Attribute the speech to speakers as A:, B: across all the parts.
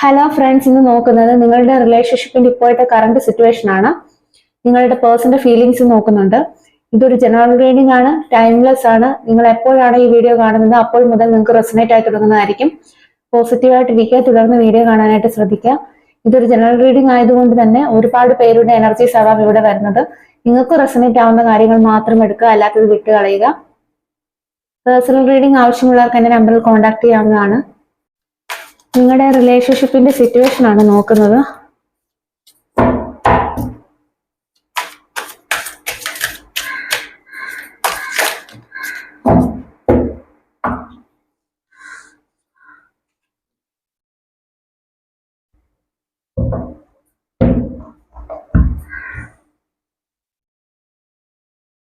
A: Hello friends, ഇന്ന് നോക്കുന്നത് നിങ്ങളുടെ റിലേഷൻഷിപ്പിന്റെ ഇപ്പോഴത്തെ കറണ്ട് സിറ്റുവേഷൻ ആണ്. നിങ്ങളുടെ പേഴ്സന്റെ ഫീലിംഗ്സ് നോക്കുന്നുണ്ട്. ഇതൊരു ജനറൽ റീഡിംഗ് ആണ്, ടൈംലെസ് ആണ്. നിങ്ങൾ എപ്പോഴാണ് ഈ വീഡിയോ കാണുന്നത് അപ്പോൾ മുതൽ നിങ്ങൾക്ക് റെസനേറ്റ് ആയി തുടങ്ങുന്നതായിരിക്കും. പോസിറ്റീവായിട്ട് ഇരിക്കുക, തുടർന്ന് വീഡിയോ കാണാനായിട്ട് ശ്രദ്ധിക്കുക. ഇതൊരു ജനറൽ റീഡിംഗ് ആയതുകൊണ്ട് തന്നെ ഒരുപാട് പേരുടെ എനർജീസ് ആവാം ഇവിടെ വരുന്നത്. നിങ്ങൾക്ക് റെസനേറ്റ് ആവുന്ന കാര്യങ്ങൾ മാത്രം എടുക്കുക, അല്ലാത്തത് വിട്ട് കളയുക. പേഴ്സണൽ റീഡിംഗ് ആവശ്യമുള്ളവർക്ക് എന്റെ നമ്പറിൽ കോൺടാക്ട് ചെയ്യാവുന്നതാണ്. നിങ്ങളുടെ റിലേഷൻഷിപ്പിന്റെ സിറ്റുവേഷൻ ആണ് നോക്കുന്നത്.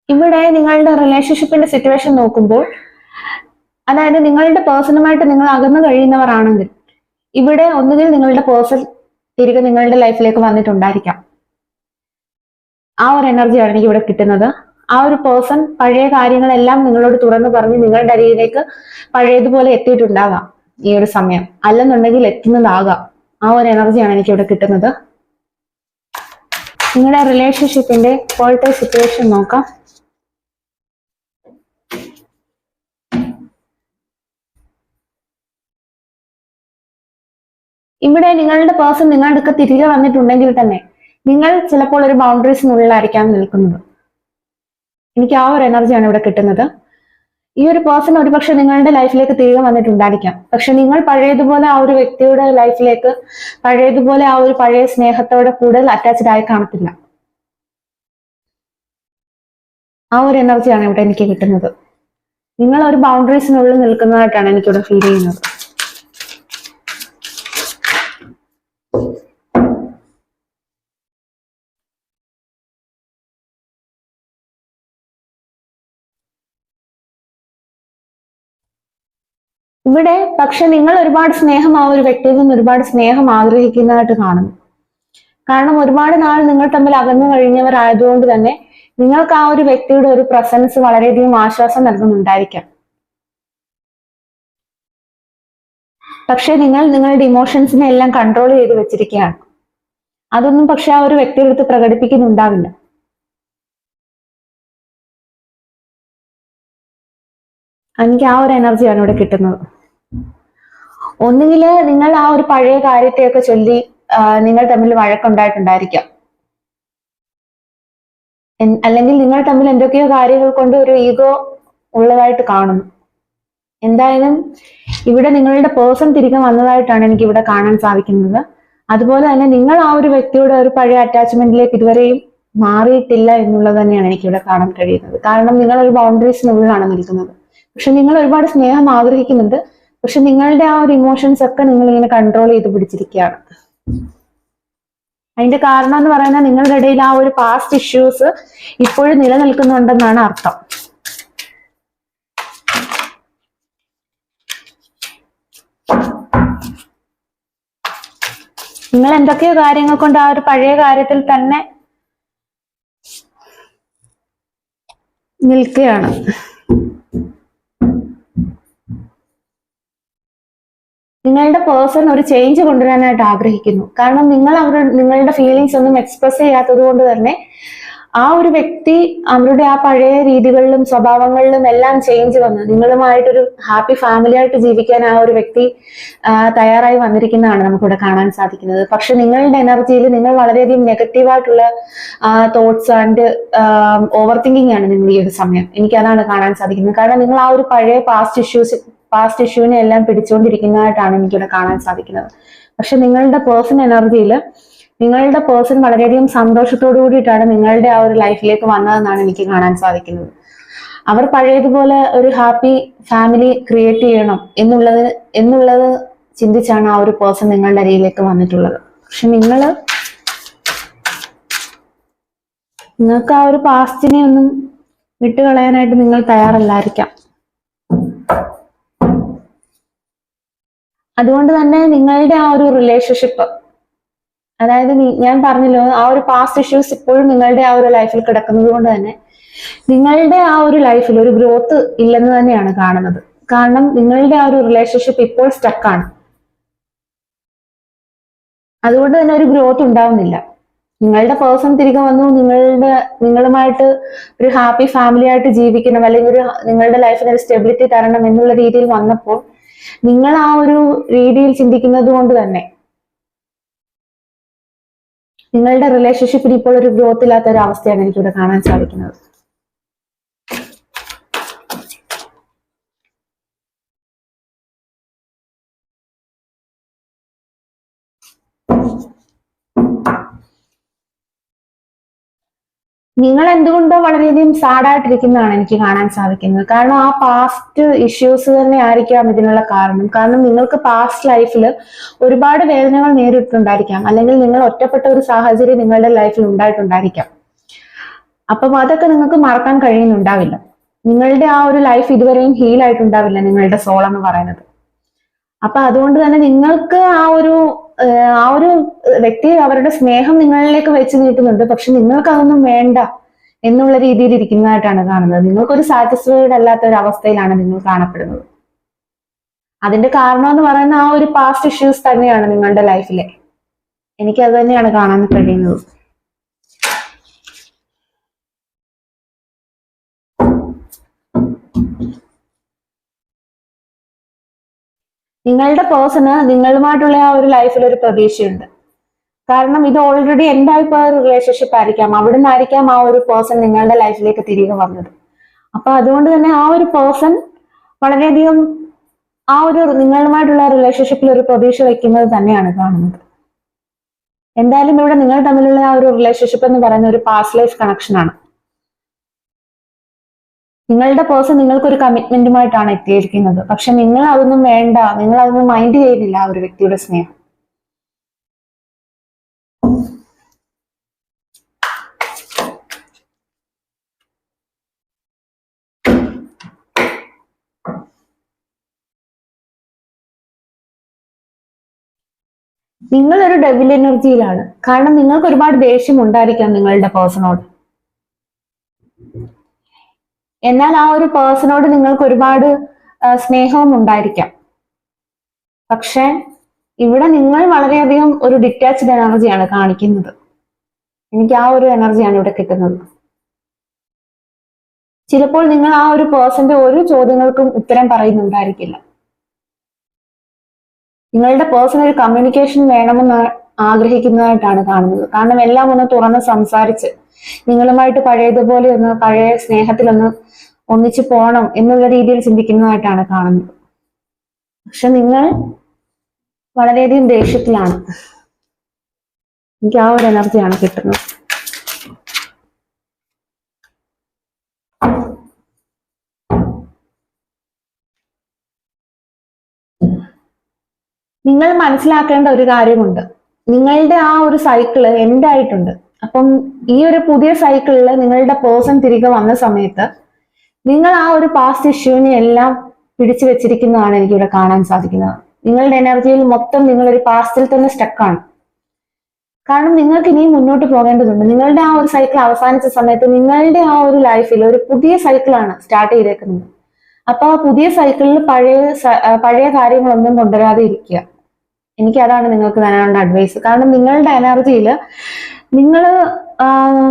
A: ഇവിടെ നിങ്ങളുടെ റിലേഷൻഷിപ്പിന്റെ സിറ്റുവേഷൻ നോക്കുമ്പോൾ, അതായത് നിങ്ങളുടെ പേഴ്സണുമായിട്ട് നിങ്ങൾ അകന്നു കഴിയുന്നവരാണെങ്കിൽ ഇവിടെ ഒന്നുകിൽ നിങ്ങളുടെ പേഴ്സൺ തിരികെ നിങ്ങളുടെ ലൈഫിലേക്ക് വന്നിട്ടുണ്ടായിരിക്കാം. ആ ഒരു എനർജിയാണ് എനിക്ക് ഇവിടെ കിട്ടുന്നത്. ആ ഒരു പേഴ്സൺ പഴയ കാര്യങ്ങളെല്ലാം നിങ്ങളോട് തുറന്നു പറഞ്ഞ് നിങ്ങളുടെ അരികിലേക്ക് പഴയതുപോലെ എത്തിയിട്ടുണ്ടാകാം ഈ ഒരു സമയം, അല്ലെന്നുണ്ടെങ്കിൽ എത്തുന്നതാകാം. ആ ഒരു എനർജിയാണ് എനിക്ക് ഇവിടെ കിട്ടുന്നത്. നിങ്ങളുടെ റിലേഷൻഷിപ്പിന്റെ ഇപ്പോഴത്തെ സിറ്റുവേഷൻ നോക്കാം. ഇവിടെ നിങ്ങളുടെ പേഴ്സൺ നിങ്ങളുടെ അടുത്ത് തിരികെ വന്നിട്ടുണ്ടെങ്കിൽ തന്നെ നിങ്ങൾ ചിലപ്പോൾ ഒരു ബൗണ്ടറീസിനുള്ളിലായിരിക്കാം നിൽക്കുന്നത്. എനിക്ക് ആ ഒരു എനർജിയാണ് ഇവിടെ കിട്ടുന്നത്. ഈ ഒരു പേഴ്സൺ ഒരുപക്ഷെ നിങ്ങളുടെ ലൈഫിലേക്ക് തിരികെ വന്നിട്ടുണ്ടായിരിക്കാം. പക്ഷെ നിങ്ങൾ പഴയതുപോലെ ആ ഒരു വ്യക്തിയുടെ ലൈഫിലേക്ക് പഴയതുപോലെ ആ ഒരു പഴയ സ്നേഹത്തോടെ കൂടുതൽ അറ്റാച്ച്ഡ് ആയി കാണത്തില്ല. ആ ഒരു എനർജിയാണ് ഇവിടെ എനിക്ക് കിട്ടുന്നത്. നിങ്ങൾ ഒരു ബൗണ്ടറീസിനുള്ളിൽ നിൽക്കുന്നതായിട്ടാണ് എനിക്കിവിടെ ഫീൽ ചെയ്യുന്നത്. ഇവിടെ പക്ഷെ നിങ്ങൾ ഒരുപാട് സ്നേഹം ആ ഒരു വ്യക്തിയിൽ നിന്ന് ഒരുപാട് സ്നേഹം ആഗ്രഹിക്കുന്നതായിട്ട് കാണുന്നു. കാരണം ഒരുപാട് നാൾ നിങ്ങൾ തമ്മിൽ അകന്നു കഴിഞ്ഞവരായതുകൊണ്ട് തന്നെ നിങ്ങൾക്ക് ആ ഒരു വ്യക്തിയുടെ ഒരു പ്രസൻസ് വളരെയധികം ആശ്വാസം നൽകുന്നുണ്ടായിരിക്കാം. പക്ഷെ നിങ്ങൾ നിങ്ങളുടെ ഇമോഷൻസിനെ എല്ലാം കൺട്രോൾ ചെയ്ത് വെച്ചിരിക്കുകയാണ്. അതൊന്നും പക്ഷെ ആ ഒരു വ്യക്തിയുടെ അടുത്ത് പ്രകടിപ്പിക്കുന്നുണ്ടാവില്ല. എനിക്ക് ആ ഒരു എനർജിയാണ് ഇവിടെ കിട്ടുന്നത്. ഒന്നുകില് നിങ്ങൾ ആ ഒരു പഴയ കാര്യത്തെയൊക്കെ ചൊല്ലി നിങ്ങൾ തമ്മിൽ വഴക്കുണ്ടായിട്ടുണ്ടായിരിക്കാം, അല്ലെങ്കിൽ നിങ്ങൾ തമ്മിൽ എന്തൊക്കെയോ കാര്യങ്ങൾ കൊണ്ട് ഒരു ഈഗോ ഉള്ളതായിട്ട് കാണുന്നു. എന്തായാലും ഇവിടെ നിങ്ങളുടെ പേഴ്സൺ തിരികെ വന്നതായിട്ടാണ് എനിക്ക് ഇവിടെ കാണാൻ സാധിക്കുന്നത്. അതുപോലെ തന്നെ നിങ്ങൾ ആ ഒരു വ്യക്തിയുടെ ഒരു പഴയ അറ്റാച്ച്മെന്റിലേക്ക് ഇതുവരെയും മാറിയിട്ടില്ല എന്നുള്ളത് തന്നെയാണ് എനിക്കിവിടെ കാണാൻ കഴിയുന്നത്. കാരണം നിങ്ങൾ ഒരു ബൗണ്ടറീസിനുള്ളിലാണ് നിൽക്കുന്നത്. പക്ഷെ നിങ്ങൾ ഒരുപാട് സ്നേഹം ആഗ്രഹിക്കുന്നുണ്ട്. പക്ഷെ നിങ്ങളുടെ ആ ഒരു ഇമോഷൻസ് ഒക്കെ നിങ്ങൾ ഇങ്ങനെ കൺട്രോൾ ചെയ്ത് പിടിച്ചിരിക്കുകയാണ്. അതിന്റെ കാരണം എന്ന് പറയുന്നത് നിങ്ങളുടെ ഇടയിൽ ആ ഒരു പാസ്റ്റ് ഇഷ്യൂസ് ഇപ്പോഴും നിലനിൽക്കുന്നുണ്ടെന്നാണ് അർത്ഥം. നിങ്ങൾ എന്തൊക്കെയോ കാര്യങ്ങൾ കൊണ്ട് ആ ഒരു പഴയ കാര്യത്തിൽ തന്നെ നിൽക്കുകയാണ്. നിങ്ങളുടെ പേഴ്സൺ ഒരു ചേഞ്ച് കൊണ്ടുവരാനായിട്ട് ആഗ്രഹിക്കുന്നു. കാരണം നിങ്ങൾ നിങ്ങളുടെ ഫീലിങ്സ് ഒന്നും എക്സ്പ്രസ് ചെയ്യാത്തത് കൊണ്ട് തന്നെ ആ ഒരു വ്യക്തി അവരുടെ ആ പഴയ രീതികളിലും സ്വഭാവങ്ങളിലും എല്ലാം ചേഞ്ച് വന്ന് നിങ്ങളുമായിട്ടൊരു ഹാപ്പി ഫാമിലി ആയിട്ട് ജീവിക്കാൻ ആ ഒരു വ്യക്തി തയ്യാറായി വന്നിരിക്കുന്നതാണ് നമുക്കിവിടെ കാണാൻ സാധിക്കുന്നത്. പക്ഷെ നിങ്ങളുടെ എനർജിയിൽ നിങ്ങൾ വളരെയധികം നെഗറ്റീവായിട്ടുള്ള തോട്ട്സ് ആൻഡ് ഓവർ തിങ്കിങ് ആണ് നിങ്ങൾ ഈ ഒരു സമയം. എനിക്ക് അതാണ് കാണാൻ സാധിക്കുന്നത്. കാരണം നിങ്ങൾ ആ ഒരു പഴയ പാസ്റ്റ് ഇഷ്യൂവിനെ എല്ലാം പിടിച്ചുകൊണ്ടിരിക്കുന്നതായിട്ടാണ് എനിക്കിവിടെ കാണാൻ സാധിക്കുന്നത്. പക്ഷെ നിങ്ങളുടെ പേഴ്സൺ എനർജിയിൽ നിങ്ങളുടെ പേഴ്സൺ വളരെയധികം സന്തോഷത്തോടു കൂടിയിട്ടാണ് നിങ്ങളുടെ ആ ഒരു ലൈഫിലേക്ക് വന്നതെന്നാണ് എനിക്ക് കാണാൻ സാധിക്കുന്നത്. അവർ പഴയതുപോലെ ഒരു ഹാപ്പി ഫാമിലി ക്രിയേറ്റ് ചെയ്യണം എന്നുള്ളത് ചിന്തിച്ചാണ് ആ ഒരു പേഴ്സൺ നിങ്ങളുടെ അരിയിലേക്ക് വന്നിട്ടുള്ളത്. പക്ഷെ നിങ്ങൾക്ക് ആ ഒരു പാസ്റ്റിനെ ഒന്നും വിട്ടുകളയാനായിട്ട് നിങ്ങൾ തയ്യാറല്ലായിരിക്കാം. അതുകൊണ്ട് തന്നെ നിങ്ങളുടെ ആ ഒരു റിലേഷൻഷിപ്പ്, അതായത് ഞാൻ പറഞ്ഞല്ലോ ആ ഒരു പാസ്റ്റ് ഇഷ്യൂസ് ഇപ്പോഴും നിങ്ങളുടെ ആ ഒരു ലൈഫിൽ കിടക്കുന്നത് കൊണ്ട് തന്നെ നിങ്ങളുടെ ആ ഒരു ലൈഫിൽ ഒരു ഗ്രോത്ത് ഇല്ലെന്ന് തന്നെയാണ് കാണുന്നത്. കാരണം നിങ്ങളുടെ ആ ഒരു റിലേഷൻഷിപ്പ് ഇപ്പോൾ സ്റ്റക്കാണ്. അതുകൊണ്ട് തന്നെ ഒരു ഗ്രോത്ത് ഉണ്ടാവുന്നില്ല. നിങ്ങളുടെ പേഴ്സൺ തിരികെ വന്നു, നിങ്ങളുമായിട്ട് ഒരു ഹാപ്പി ഫാമിലി ആയിട്ട് ജീവിക്കണം, അല്ലെങ്കിൽ നിങ്ങളുടെ ലൈഫിന് ഒരു സ്റ്റെബിലിറ്റി തരണം എന്നുള്ള രീതിയിൽ വന്നപ്പോൾ നിങ്ങൾ ആ ഒരു രീതിയിൽ ചിന്തിക്കുന്നത് കൊണ്ട് തന്നെ നിങ്ങളുടെ റിലേഷൻഷിപ്പിന് ഇപ്പോൾ ഒരു ഗ്രോത്ത് ഇല്ലാത്ത ഒരു അവസ്ഥയാണ് എനിക്കിവിടെ കാണാൻ സാധിക്കുന്നത്. നിങ്ങൾ എന്തുകൊണ്ടോ വളരെയധികം സാഡായിട്ടിരിക്കുന്നതാണ് എനിക്ക് കാണാൻ സാധിക്കുന്നത്. കാരണം ആ പാസ്റ്റ് ഇഷ്യൂസ് തന്നെ ആയിരിക്കാം ഇതിനുള്ള കാരണം. കാരണം നിങ്ങൾക്ക് പാസ്റ്റ് ലൈഫിൽ ഒരുപാട് വേദനകൾ നേരിട്ടുണ്ടായിരിക്കാം, അല്ലെങ്കിൽ നിങ്ങൾ ഒറ്റപ്പെട്ട ഒരു സാഹചര്യം നിങ്ങളുടെ ലൈഫിൽ ഉണ്ടായിട്ടുണ്ടായിരിക്കാം. അപ്പം അതൊക്കെ നിങ്ങൾക്ക് മറക്കാൻ കഴിയുന്നുണ്ടാവില്ല. നിങ്ങളുടെ ആ ഒരു ലൈഫ് ഇതുവരെയും ഹീൽ ആയിട്ടുണ്ടാവില്ല, നിങ്ങളുടെ സോൾ എന്ന് പറയുന്നത്. അപ്പൊ അതുകൊണ്ട് തന്നെ നിങ്ങൾക്ക് ആ ഒരു വ്യക്തി അവരുടെ സ്നേഹം നിങ്ങളിലേക്ക് വെച്ച് നീട്ടുന്നുണ്ട്, പക്ഷെ നിങ്ങൾക്ക് അതൊന്നും വേണ്ട എന്നുള്ള രീതിയിൽ ഇരിക്കുന്നതായിട്ടാണ് കാണുന്നത്. നിങ്ങൾക്കൊരു സാറ്റിസ്ഫൈഡ് അല്ലാത്ത ഒരു അവസ്ഥയിലാണ് നിങ്ങൾ കാണപ്പെടുന്നത്. അതിന്റെ കാരണം എന്ന് പറയുന്ന ആ ഒരു പാസ്റ്റ് ഇഷ്യൂസ് തന്നെയാണ് നിങ്ങളുടെ ലൈഫിലെ. എനിക്ക് അത് തന്നെയാണ് കാണാൻ കഴിയുന്നത്. നിങ്ങളുടെ പേഴ്സണ് നിങ്ങളുമായിട്ടുള്ള ആ ഒരു ലൈഫിൽ ഒരു പ്രതീക്ഷയുണ്ട്. കാരണം ഇത് ഓൾറെഡി എന്തായിപ്പോയ ഒരു റിലേഷൻഷിപ്പ് ആയിരിക്കാം, അവിടെ നിന്നായിരിക്കാം ആ ഒരു പേഴ്സൺ നിങ്ങളുടെ ലൈഫിലേക്ക് തിരികെ വന്നത്. അപ്പൊ അതുകൊണ്ട് തന്നെ ആ ഒരു പേഴ്സൺ വളരെയധികം ആ ഒരു നിങ്ങളുമായിട്ടുള്ള റിലേഷൻഷിപ്പിൽ ഒരു പ്രതീക്ഷ വെക്കുന്നത് തന്നെയാണ് കാണുന്നത്. എന്തായാലും ഇവിടെ നിങ്ങൾ തമ്മിലുള്ള ആ ഒരു റിലേഷൻഷിപ്പ് എന്ന് പറയുന്ന ഒരു പാസ്റ്റ് ലൈഫ് കണക്ഷൻ ആണ്. നിങ്ങളുടെ പേഴ്സൺ നിങ്ങൾക്കൊരു കമ്മിറ്റ്മെന്റുമായിട്ടാണ് എത്തിയിരിക്കുന്നത്, പക്ഷെ നിങ്ങൾ അതൊന്നും വേണ്ട, നിങ്ങൾ അതൊന്നും മൈൻഡ് ചെയ്യുന്നില്ല ആ ഒരു വ്യക്തിയുടെ സ്നേഹം. നിങ്ങളൊരു ഡബിൾ എനർജിയിലാണ്. കാരണം നിങ്ങൾക്ക് ഒരുപാട് ദേഷ്യം ഉണ്ടായിരിക്കാം നിങ്ങളുടെ പേഴ്സണോട്. എന്നാൽ ആ ഒരു പേഴ്സണോട് നിങ്ങൾക്ക് ഒരുപാട് സ്നേഹവും ഉണ്ടായിരിക്കാം. പക്ഷെ ഇവിടെ നിങ്ങൾ വളരെയധികം ഒരു ഡിറ്റാച്ച്ഡ് എനർജിയാണ് കാണിക്കുന്നത്. എനിക്ക് ആ ഒരു എനർജിയാണ് ഇവിടെ കിട്ടുന്നത്. ചിലപ്പോൾ നിങ്ങൾ ആ ഒരു പേഴ്സന്റെ ഒരു ചോദ്യങ്ങൾക്കും ഉത്തരം പറയുന്നുണ്ടായിരിക്കില്ല. നിങ്ങളുടെ പേഴ്സൺ ഒരു കമ്മ്യൂണിക്കേഷൻ വേണമെന്ന് ആഗ്രഹിക്കുന്നതായിട്ടാണ് കാണുന്നത്. കാരണം എല്ലാം ഒന്ന് തുറന്ന് സംസാരിച്ച് നിങ്ങളുമായിട്ട് പഴയതുപോലെ പഴയ സ്നേഹത്തിലൊന്ന് ഒന്നിച്ചു പോകണം എന്നുള്ള രീതിയിൽ ചിന്തിക്കുന്നതായിട്ടാണ് കാണുന്നത്. പക്ഷെ നിങ്ങൾ വളരെയധികം ദേഷ്യത്തിലാണ്. എനിക്ക് ആ ഒരു എനർജിയാണ് കിട്ടുന്നത്. നിങ്ങൾ മനസ്സിലാക്കേണ്ട ഒരു കാര്യമുണ്ട്. നിങ്ങളുടെ ആ ഒരു സൈക്കിള് എൻഡ് ആയിട്ടുണ്ട്. അപ്പം ഈ ഒരു പുതിയ സൈക്കിളിൽ നിങ്ങളുടെ പേഴ്സൺ തിരികെ വന്ന സമയത്ത് നിങ്ങൾ ആ ഒരു പാസ്റ്റ് ഇഷ്യൂവിനെ എല്ലാം പിടിച്ചു വെച്ചിരിക്കുന്നതാണ് എനിക്കിവിടെ കാണാൻ സാധിക്കുന്നത്. നിങ്ങളുടെ എനർജിയിൽ മൊത്തം നിങ്ങളൊരു പാസ്റ്റിൽ തന്നെ സ്റ്റക്കാണ്. കാരണം നിങ്ങൾക്ക് ഇനിയും മുന്നോട്ട് പോകേണ്ടതുണ്ട്. നിങ്ങളുടെ ആ ഒരു സൈക്കിൾ അവസാനിച്ച സമയത്ത് നിങ്ങളുടെ ആ ഒരു ലൈഫിൽ ഒരു പുതിയ സൈക്കിളാണ് സ്റ്റാർട്ട് ചെയ്തേക്കുന്നത്. അപ്പൊ ആ പുതിയ സൈക്കിളിൽ പഴയ കാര്യങ്ങളൊന്നും കൊണ്ടുവരാതെ ഇരിക്കുക. എനിക്ക് അതാണ് നിങ്ങൾക്ക് തരാനുള്ള അഡ്വൈസ്. കാരണം നിങ്ങളുടെ എനർജിയിൽ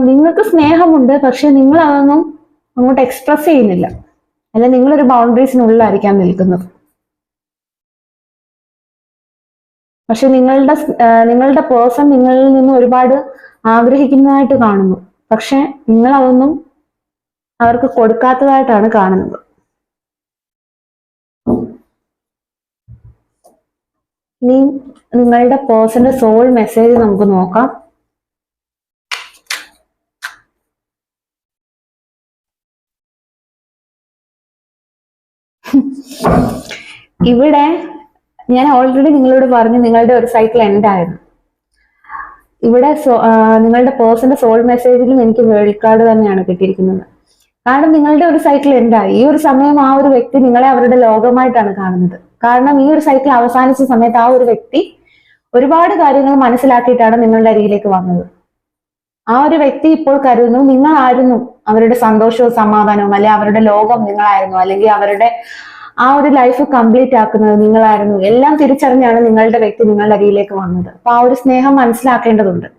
A: നിങ്ങൾക്ക് സ്നേഹമുണ്ട്, പക്ഷെ നിങ്ങൾ അതൊന്നും അങ്ങോട്ട് എക്സ്പ്രസ് ചെയ്യുന്നില്ല. അല്ല, നിങ്ങളൊരു ബൗണ്ടറീസിനുള്ളിലായിരിക്കാം നിൽക്കുന്നത്. പക്ഷെ നിങ്ങളുടെ പേഴ്സൺ നിങ്ങളിൽ നിന്ന് ഒരുപാട് ആഗ്രഹിക്കുന്നതായിട്ട് കാണുന്നു. പക്ഷെ നിങ്ങൾ അതൊന്നും അവർക്ക് കൊടുക്കാത്തതായിട്ടാണ് കാണുന്നത്. ഇനി നിങ്ങളുടെ പേഴ്സന്റെ സോൾ മെസ്സേജ് നമുക്ക് നോക്കാം. ഇവിടെ ഞാൻ ഓൾറെഡി നിങ്ങളോട് പറഞ്ഞു നിങ്ങളുടെ ഒരു സൈക്കിൾ എൻഡ് ആയിരുന്നു. ഇവിടെ നിങ്ങളുടെ പേഴ്സന്റെ സോൾ മെസ്സേജിലും എനിക്ക് വേൾഡ് കാർഡ് തന്നെയാണ് കിട്ടിയിരിക്കുന്നത്. കാരണം നിങ്ങളുടെ ഒരു സൈക്കിൾ എൻഡായി. ഈ ഒരു സമയം ആ ഒരു വ്യക്തി നിങ്ങളെ അവരുടെ ലോകമായിട്ടാണ് കാണുന്നത്. കാരണം ഈ ഒരു സൈക്കിൾ അവസാനിച്ച സമയത്ത് ആ ഒരു വ്യക്തി ഒരുപാട് കാര്യങ്ങൾ മനസ്സിലാക്കിയിട്ടാണ് നിങ്ങളുടെ അരികിലേക്ക് വന്നത്. ആ ഒരു വ്യക്തി ഇപ്പോൾ കരുതുന്നു നിങ്ങളായിരുന്നു അവരുടെ സന്തോഷവും സമാധാനവും, അല്ലെങ്കിൽ അവരുടെ ലോകം നിങ്ങളായിരുന്നു, അല്ലെങ്കിൽ അവരുടെ ആ ഒരു ലൈഫ് കംപ്ലീറ്റ് ആക്കുന്നത് നിങ്ങളായിരുന്നു. എല്ലാം തിരിച്ചറിഞ്ഞാണ് നിങ്ങളുടെ വ്യക്തി നിങ്ങളുടെ അരിയിലേക്ക് വന്നത്. അപ്പൊ ആ ഒരു സ്നേഹം മനസ്സിലാക്കേണ്ടതുണ്ട്.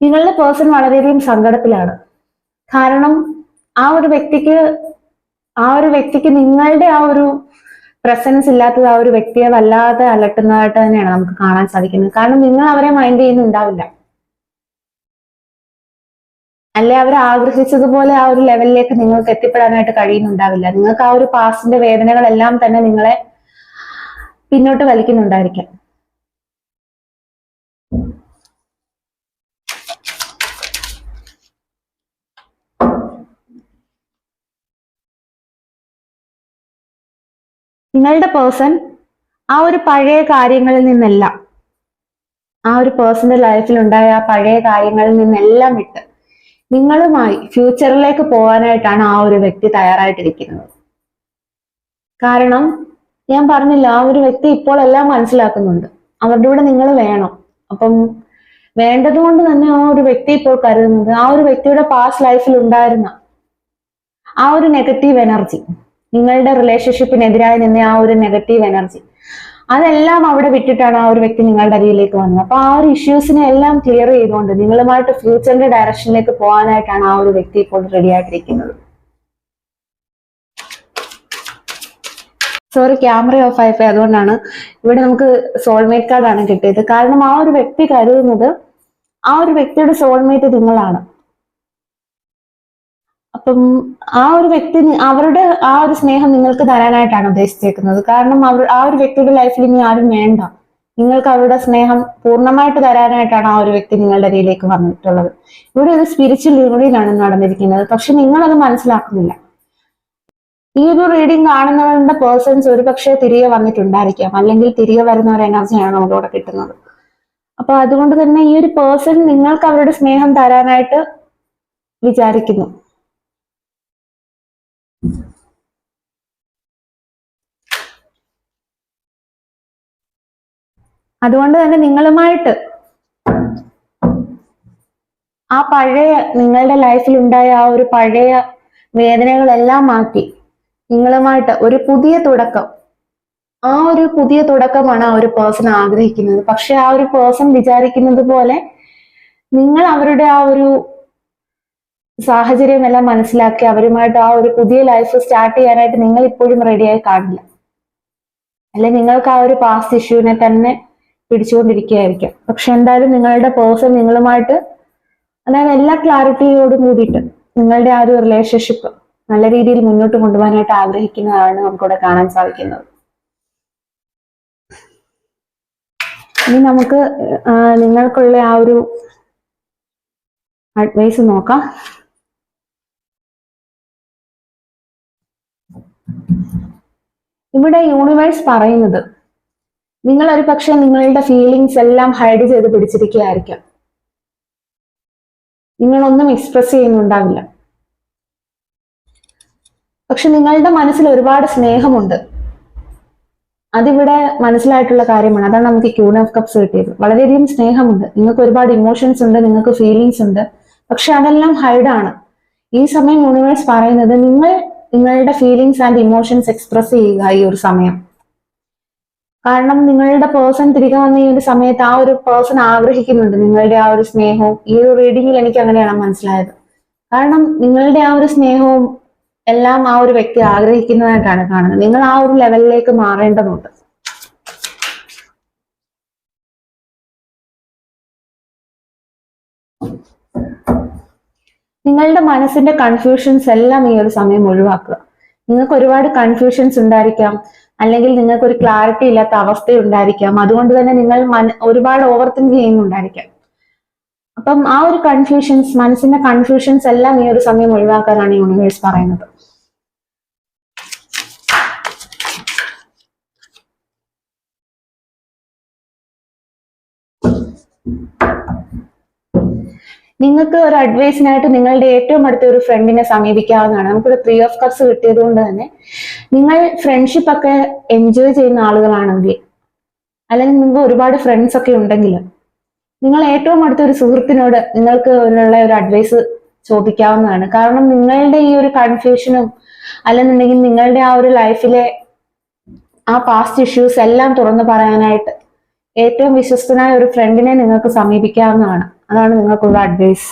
A: നിങ്ങളുടെ പേഴ്സൺ വളരെയധികം സങ്കടത്തിലാണ്. കാരണം ആ ഒരു വ്യക്തിക്ക് നിങ്ങളുടെ ആ ഒരു പ്രസൻസ് ഇല്ലാത്തത് ആ ഒരു വ്യക്തിയെ വല്ലാതെ അലട്ടുന്നതായിട്ട് തന്നെയാണ് നമുക്ക് കാണാൻ സാധിക്കുന്നത്. കാരണം നിങ്ങൾ അവരെ മൈൻഡ് ചെയ്യുന്നുണ്ടാവില്ല, അല്ലെ അവർ ആഗ്രഹിച്ചതുപോലെ ആ ഒരു ലെവലിലേക്ക് നിങ്ങൾക്ക് എത്തിപ്പെടാനായിട്ട് കഴിയുന്നുണ്ടാവില്ല. നിങ്ങൾക്ക് ആ ഒരു പാസ്റ്റിന്റെ വേദനകളെല്ലാം തന്നെ നിങ്ങളെ പിന്നോട്ട് വലിക്കുന്നുണ്ടായിരിക്കാം. നിങ്ങളുടെ പേഴ്സൺ ആ ഒരു പഴയ കാര്യങ്ങളിൽ നിന്നെല്ലാം, ആ ഒരു പേഴ്സന്റെ ലൈഫിൽ ഉണ്ടായ ആ പഴയ കാര്യങ്ങളിൽ നിന്നെല്ലാം വിട്ട് നിങ്ങളുമായി ഫ്യൂച്ചറിലേക്ക് പോകാനായിട്ടാണ് ആ ഒരു വ്യക്തി തയ്യാറായിട്ടിരിക്കുന്നത്. കാരണം ഞാൻ പറഞ്ഞില്ല, ആ ഒരു വ്യക്തി ഇപ്പോൾ എല്ലാം മനസ്സിലാക്കുന്നുണ്ട്. അവരുടെ കൂടെ നിങ്ങൾ വേണം. അപ്പം വേണ്ടതുകൊണ്ട് തന്നെ ആ ഒരു വ്യക്തി ഇപ്പോൾ കരുതുന്നത് ആ ഒരു വ്യക്തിയുടെ പാസ്റ്റ് ലൈഫിൽ ഉണ്ടായിരുന്ന ആ ഒരു നെഗറ്റീവ് എനർജി, നിങ്ങളുടെ റിലേഷൻഷിപ്പിനെതിരായി നിന്ന ആ ഒരു നെഗറ്റീവ് എനർജി, അതെല്ലാം അവിടെ വിട്ടിട്ടാണ് ആ ഒരു വ്യക്തി നിങ്ങളുടെ അരിയിലേക്ക് വന്നത്. അപ്പൊ ആ ഒരു ഇഷ്യൂസിനെ എല്ലാം ക്ലിയർ ചെയ്തുകൊണ്ട് നിങ്ങളുമായിട്ട് ഫ്യൂച്ചറിന്റെ ഡയറക്ഷനിലേക്ക് പോകാനായിട്ടാണ് ആ ഒരു വ്യക്തി ഇപ്പോൾ റെഡി ആയിട്ടിരിക്കുന്നത്. സോറി, ക്യാമറ ഓഫ് ആയിപ്പോയി, അതുകൊണ്ടാണ്. ഇവിടെ നമുക്ക് സോൾമേറ്റ് കാർഡാണ് കിട്ടിയത്. കാരണം ആ ഒരു വ്യക്തി കരുതുന്നത് ആ ഒരു വ്യക്തിയുടെ സോൾമേറ്റ് നിങ്ങളാണ്. അപ്പം ആ ഒരു വ്യക്തി അവരുടെ ആ ഒരു സ്നേഹം നിങ്ങൾക്ക് തരാനായിട്ടാണ് ഉദ്ദേശിച്ചേക്കുന്നത്. കാരണം ആ ഒരു വ്യക്തിയുടെ ലൈഫിൽ ഇനി ആരും വേണ്ട. നിങ്ങൾക്ക് അവരുടെ സ്നേഹം പൂർണ്ണമായിട്ട് തരാനായിട്ടാണ് ആ ഒരു വ്യക്തി നിങ്ങളുടെ അരിയിലേക്ക് വന്നിട്ടുള്ളത്. ഇവിടെ ഒരു സ്പിരിച്വൽ യൂണിയനാണ് നടന്നിരിക്കുന്നത്. പക്ഷെ നിങ്ങൾ അത് മനസ്സിലാക്കുന്നില്ല. ഈ ഒരു റീഡിംഗ് കാണുന്നവരുടെ പേഴ്സൺസ് ഒരു പക്ഷേ തിരികെ വന്നിട്ടുണ്ടായിരിക്കാം, അല്ലെങ്കിൽ തിരികെ വരുന്ന ഒരു എനർജിയാണ് നമുക്കിവിടെ കിട്ടുന്നത്. അപ്പൊ അതുകൊണ്ട് തന്നെ ഈ ഒരു പേഴ്സൺ നിങ്ങൾക്ക് അവരുടെ സ്നേഹം തരാനായിട്ട് വിചാരിക്കുന്നു. അതുകൊണ്ട് തന്നെ നിങ്ങളുമായിട്ട് ആ പഴയ നിങ്ങളുടെ ലൈഫിൽ ഉണ്ടായ ആ ഒരു പഴയ വേദനകളെല്ലാം മാറ്റി നിങ്ങളുമായിട്ട് ഒരു പുതിയ തുടക്കം, ആ ഒരു പുതിയ തുടക്കമാണ് ആ ഒരു പേഴ്സൺ ആഗ്രഹിക്കുന്നത്. പക്ഷെ ആ ഒരു പേഴ്സൺ വിചാരിക്കുന്നത് പോലെ നിങ്ങൾ അവരുടെ ആ ഒരു സാഹചര്യം എല്ലാം മനസ്സിലാക്കി അവരുമായിട്ട് ആ ഒരു പുതിയ ലൈഫ് സ്റ്റാർട്ട് ചെയ്യാനായിട്ട് നിങ്ങൾ ഇപ്പോഴും റെഡിയായി കാണില്ല. അല്ലെ നിങ്ങൾക്ക് ആ ഒരു പാസ്റ്റ് ഇഷ്യൂവിനെ തന്നെ പിടിച്ചുകൊണ്ടിരിക്കുകയായിരിക്കാം. പക്ഷെ എന്തായാലും നിങ്ങളുടെ പേഴ്സൺ നിങ്ങളുമായിട്ട്, അതായത് എല്ലാ ക്ലാരിറ്റിയോടും കൂടിയിട്ട് നിങ്ങളുടെ ആ ഒരു റിലേഷൻഷിപ്പ് നല്ല രീതിയിൽ മുന്നോട്ട് കൊണ്ടുപോകാനായിട്ട് ആഗ്രഹിക്കുന്നതാണ് നമുക്കിവിടെ കാണാൻ സാധിക്കുന്നത്. ഇനി നമുക്ക് നിങ്ങൾക്കുള്ള ആ ഒരു അഡ്വൈസ് നോക്കാം. ഇവിടെ യൂണിവേഴ്സ് പറയുന്നത് നിങ്ങൾ ഒരു പക്ഷെ നിങ്ങളുടെ ഫീലിങ്സ് എല്ലാം ഹൈഡ് ചെയ്ത് പിടിച്ചിരിക്കുകയായിരിക്കാം. നിങ്ങളൊന്നും എക്സ്പ്രസ് ചെയ്യുന്നുണ്ടാവില്ല. പക്ഷെ നിങ്ങളുടെ മനസ്സിൽ ഒരുപാട് സ്നേഹമുണ്ട്. അതിവിടെ മനസ്സിലായിട്ടുള്ള കാര്യമാണ്. അതാണ് നമുക്ക് ക്യൂൺ ഓഫ് കപ്സ് കിട്ടിയത്. വളരെയധികം സ്നേഹമുണ്ട്, നിങ്ങൾക്ക് ഒരുപാട് ഇമോഷൻസ് ഉണ്ട്, നിങ്ങൾക്ക് ഫീലിങ്സ് ഉണ്ട്. പക്ഷെ അതെല്ലാം ഹൈഡാണ്. ഈ സമയം യൂണിവേഴ്സ് പറയുന്നത് നിങ്ങൾ നിങ്ങളുടെ ഫീലിങ്സ് ആൻഡ് ഇമോഷൻസ് എക്സ്പ്രസ് ചെയ്യുക ഈ ഒരു സമയം. കാരണം നിങ്ങളുടെ പേഴ്സൺ തിരികെ വന്ന ഈ ഒരു സമയത്ത് ആ ഒരു പേഴ്സൺ ആഗ്രഹിക്കുന്നുണ്ട് നിങ്ങളുടെ ആ ഒരു സ്നേഹവും. ഈ ഒരു റീഡിങ്ങിൽ എനിക്ക് അങ്ങനെയാണ് മനസ്സിലായത്. കാരണം നിങ്ങളുടെ ആ ഒരു സ്നേഹവും എല്ലാം ആ ഒരു വ്യക്തി ആഗ്രഹിക്കുന്നതായിട്ടാണ് കാണുന്നത്. നിങ്ങൾ ആ ഒരു ലെവലിലേക്ക് മാറേണ്ടതുണ്ട്. നിങ്ങളുടെ മനസ്സിന്റെ കൺഫ്യൂഷൻസ് എല്ലാം ഈ ഒരു സമയം ഒഴിവാക്കുക. നിങ്ങൾക്ക് ഒരുപാട് കൺഫ്യൂഷൻസ് ഉണ്ടായിരിക്കാം, അല്ലെങ്കിൽ നിങ്ങൾക്ക് ഒരു ക്ലാരിറ്റി ഇല്ലാത്ത അവസ്ഥ ഉണ്ടായിരിക്കാം. അതുകൊണ്ട് തന്നെ നിങ്ങൾ ഒരുപാട് ഓവർ തിങ്ക് ചെയ്യുന്നുണ്ടായിരിക്കാം. അപ്പം ആ ഒരു കൺഫ്യൂഷൻസ്, മനസ്സിന്റെ കൺഫ്യൂഷൻസ് എല്ലാം ഈ ഒരു സമയം ഒഴിവാക്കാനാണ് യൂണിവേഴ്സ് പറയുന്നത്. നിങ്ങൾക്ക് ഒരു അഡ്വൈസിനായിട്ട് നിങ്ങളുടെ ഏറ്റവും അടുത്ത ഒരു ഫ്രണ്ടിനെ സമീപിക്കാവുന്നതാണ്. നമുക്കൊരു 3 ഓഫ് കപ്സ് കിട്ടിയത് കൊണ്ട് തന്നെ നിങ്ങൾ ഫ്രണ്ട്ഷിപ്പ് ഒക്കെ എൻജോയ് ചെയ്യുന്ന ആളുകളാണെങ്കിൽ അല്ലെങ്കിൽ നിങ്ങൾക്ക് ഒരുപാട് ഫ്രണ്ട്സ് ഒക്കെ ഉണ്ടെങ്കിൽ നിങ്ങൾ ഏറ്റവും അടുത്ത ഒരു സുഹൃത്തിനോട് നിങ്ങൾക്ക് ഉള്ള ഒരു അഡ്വൈസ് ചോദിക്കാവുന്നതാണ്. കാരണം നിങ്ങളുടെ ഈ ഒരു കൺഫ്യൂഷനും അല്ലെന്നുണ്ടെങ്കിൽ നിങ്ങളുടെ ആ ഒരു ലൈഫിലെ ആ പാസ്റ്റ് ഇഷ്യൂസ് എല്ലാം തുറന്നു പറയാനായിട്ട് ഏറ്റവും വിശ്വസ്തനായ ഒരു ഫ്രണ്ടിനെ നിങ്ങൾക്ക് സമീപിക്കാവുന്നതാണ്. അതാണ് നിങ്ങൾക്കുള്ള അഡ്വൈസ്.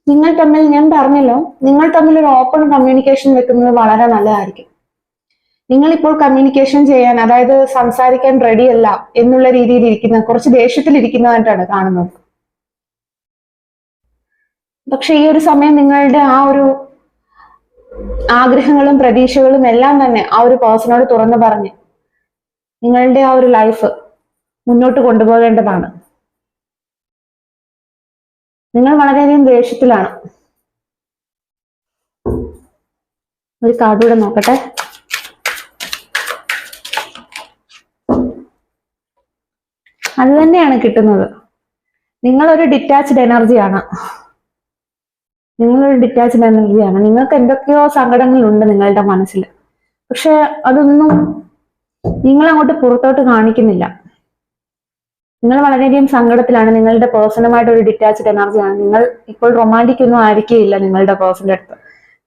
A: നിങ്ങൾ തമ്മിൽ, ഞാൻ പറഞ്ഞല്ലോ, നിങ്ങൾ തമ്മിൽ ഒരു ഓപ്പൺ കമ്മ്യൂണിക്കേഷൻ വെക്കുന്നത് വളരെ നല്ലതായിരിക്കും. നിങ്ങൾ ഇപ്പോൾ കമ്മ്യൂണിക്കേഷൻ ചെയ്യാൻ, അതായത് സംസാരിക്കാൻ റെഡിയല്ല എന്നുള്ള രീതിയിൽ ഇരിക്കുന്ന, കുറച്ച് ദേഷ്യത്തിൽ ഇരിക്കുന്നതായിട്ടാണ് കാണുന്നത്. പക്ഷെ ഈ ഒരു സമയം നിങ്ങളുടെ ആ ഒരു ആഗ്രഹങ്ങളും പ്രതീക്ഷകളും എല്ലാം തന്നെ ആ ഒരു പേഴ്സണോട് തുറന്നു പറഞ്ഞ് നിങ്ങളുടെ ആ ഒരു ലൈഫ് മുന്നോട്ട് കൊണ്ടുപോകേണ്ടതാണ്. നിങ്ങൾ വളരെയധികം ദേഷ്യത്തിലാണ്. ഒരു കാർഡ് കൂടെ നോക്കട്ടെ. അത് തന്നെയാണ് കിട്ടുന്നത്. നിങ്ങളൊരു ഡിറ്റാച്ച്ഡ് എനർജിയാണ്. നിങ്ങൾക്ക് എന്തൊക്കെയോ സങ്കടങ്ങളുണ്ട് നിങ്ങളുടെ മനസ്സിൽ. പക്ഷെ അതൊന്നും നിങ്ങൾ അങ്ങോട്ട് പുറത്തോട്ട് കാണിക്കുന്നില്ല. നിങ്ങൾ വളരെയധികം സങ്കടത്തിലാണ്. നിങ്ങളുടെ പേഴ്സണുമായിട്ട് ഒരു ഡിറ്റാച്ച്ഡ് എനർജിയാണ്. നിങ്ങൾ ഇപ്പോൾ റൊമാൻറ്റിക് ഒന്നും ആയിരിക്കില്ല നിങ്ങളുടെ പേഴ്സന്റെ അടുത്ത്.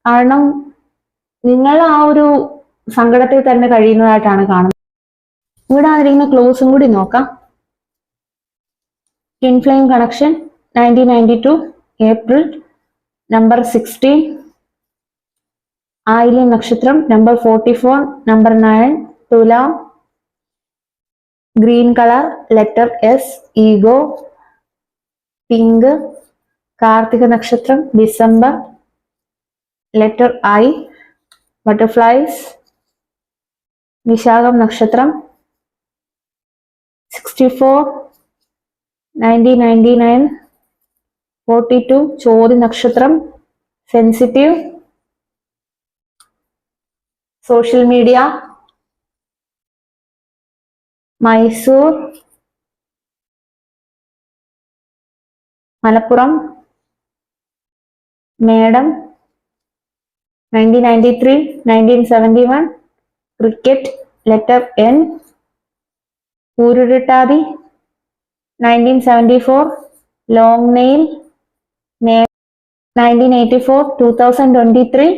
A: കാരണം നിങ്ങൾ ആ ഒരു സങ്കടത്തിൽ തന്നെ കഴിയുന്നതായിട്ടാണ് കാണുന്നത്. ഇവിടെ ആയിരിക്കുന്ന ക്ലോസും കൂടി നോക്കാം. Twin flame connection 1992 April, number 16. Ayilyam നക്ഷത്രം, number 44, number 9. Thulam, green colour, letter S, ego, pink. Karthika നക്ഷത്രം, December, letter I, butterflies. Vishakham നക്ഷത്രം, 64, 1999, 42. ചോതി നക്ഷത്രം, sensitive. Social media, Mysore, Malappuram, madam, 1993, 1971. Cricket, letter N. Pooruruttathi, 1974. Long nail, 1984, 2023.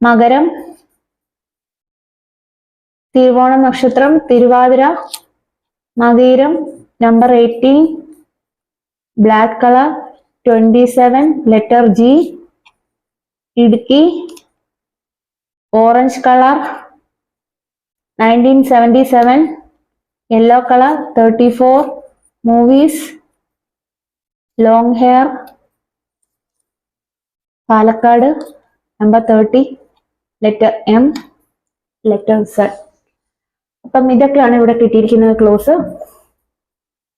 A: Makaram, Thiruvonam നക്ഷത്രം, Thiruvathira, Makeeram, number 18. Black colour, 27, letter G. Idukki, orange colour, 1977. Yellow colour, 34. Movies, long hair, Palakkad, number 30, letter M, letter Z. അപ്പം ഇതൊക്കെയാണ് ഇവിടെ കിട്ടിയിരിക്കുന്നത് close.